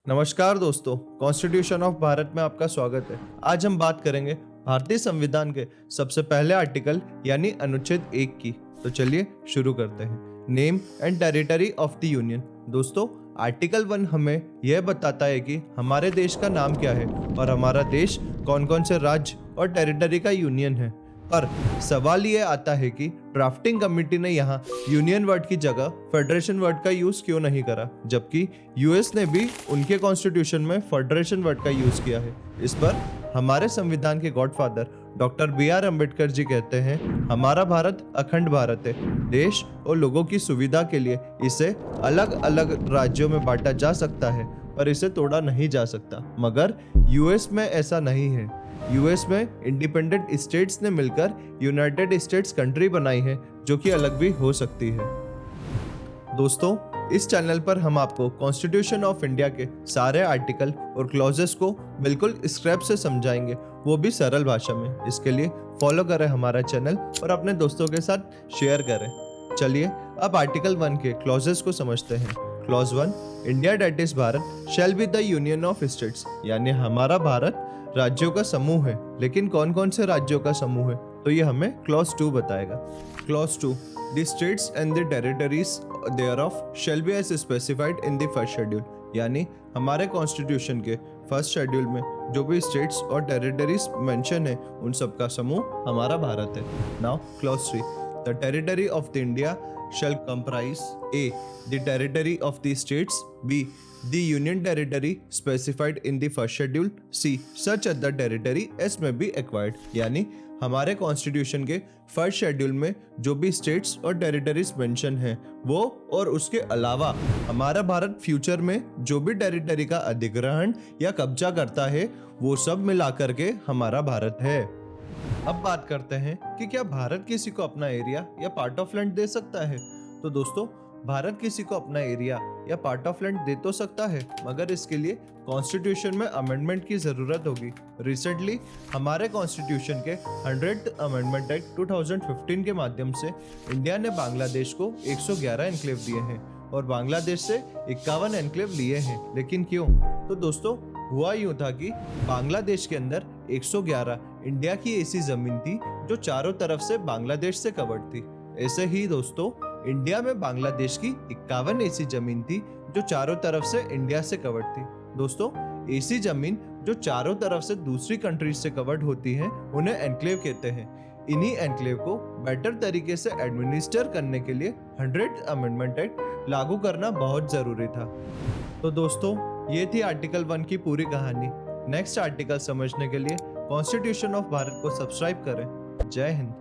नमस्कार दोस्तों, constitution of Bharat में आपका स्वागत है। आज हम बात करेंगे भारतीय संविधान के सबसे पहले आर्टिकल यानी अनुच्छेद 1 की। तो चलिए शुरू करते हैं। Name and territory of the union. दोस्तों, आर्टिकल 1 हमें यह बताता है कि हमारे देश का नाम क्या है और हमारा देश कौन कौन से राज्य और टेरिटरी का यूनियन है। पर सवाल ये आता है कि ड्राफ्टिंग कमेटी ने यहाँ यूनियन वर्ड की जगह फेडरेशन वर्ड का यूज क्यों नहीं करा, जबकि यूएस ने भी उनके कॉन्स्टिट्यूशन में फेडरेशन वर्ड का यूज किया है। इस पर हमारे संविधान के godfather doctor B R. Ambedkar ji कहते हैं, हमारा भारत अखंड भारत है। देश और लोगों की सुविधा के लिए इसे अलग अलग राज्यों में बांटा जा सकता है, पर इसे तोड़ा नहीं जा सकता। मगर यूएस में ऐसा नहीं है। यूएस में इंडिपेंडेंट स्टेट्स ने मिलकर यूनाइटेड स्टेट्स कंट्री बनाई है, जो कि अलग भी हो सकती है। दोस्तों, इस चैनल पर हम आपको कॉन्स्टिट्यूशन ऑफ इंडिया के सारे आर्टिकल और क्लॉजेस को बिल्कुल स्क्रैप से समझाएंगे, वो भी सरल भाषा में। इसके लिए फॉलो करें हमारा चैनल और अपने दोस्तों के साथ शेयर करें। चलिए अब आर्टिकल 1 के क्लॉजेस को समझते हैं। Clause 1, India that is Bharat shall be the union of states, यानी हमारा भारत राज्यों का समूह है। लेकिन कौन कौन से राज्यों का समूह है, तो ये हमें क्लॉज 2 बताएगा। Clause 2, the states and the territories thereof shall be as specified in the first schedule, यानी हमारे कॉन्स्टिट्यूशन के फर्स्ट शेड्यूल में जो भी स्टेट्स और टेरिटरीज मेंशन है, उन सब का समूह हमारा भारत है। Now clause 3, the territory of the India shall comprise A. the territory of the states, B. the union territory specified in the first schedule, C. such other territory as may be acquired, यानी हमारे constitution के first schedule में जो भी states और territories mention हैं वो, और उसके अलावा हमारा भारत फ्यूचर में जो भी टेरिटरी का अधिग्रहण या कब्जा करता है, वो सब मिलाकर के हमारा भारत है। अब बात करते हैं कि क्या भारत किसी को अपना एरिया या पार्ट ऑफ लैंड दे सकता है। तो दोस्तों, भारत किसी को अपना एरिया या पार्ट ऑफ लैंड दे तो सकता है, मगर इसके लिए कॉन्स्टिट्यूशन में अमेंडमेंट की जरूरत होगी। रिसेंटली हमारे कॉन्स्टिट्यूशन के 100th अमेंडमेंट एक्ट 2015 के माध्यम से इंडिया ने बांग्लादेश को 111 एनक्लेव दिए हैं और बांग्लादेश से 51 एनक्लेव लिए हैं। लेकिन क्यों? तो दोस्तों, हुआ यूं था कि बांग्लादेश के अंदर 111 इंडिया की ऐसी जमीन थी जो चारों तरफ से बांग्लादेश से कवर्ड थी। ऐसे ही दोस्तों, इंडिया में बांग्लादेश की 51 ऐसी जमीन थी जो चारों तरफ से इंडिया से कवर्ड थी। दोस्तों, ऐसी जमीन जो चारों तरफ से दूसरी कंट्रीज से कवर्ड होती हैं, उन्हें एनक्लेव कहते हैं। इन्हीं एनक्लेव को बेटर तरीके से एडमिनिस्टर करने के लिए 100th अमेंडमेंट एक्ट लागू करना बहुत जरूरी था। तो दोस्तों, ये थी आर्टिकल 1 की पूरी कहानी। नेक्स्ट आर्टिकल समझने के लिए कॉन्स्टिट्यूशन ऑफ भारत को सब्सक्राइब करें। जय हिंद।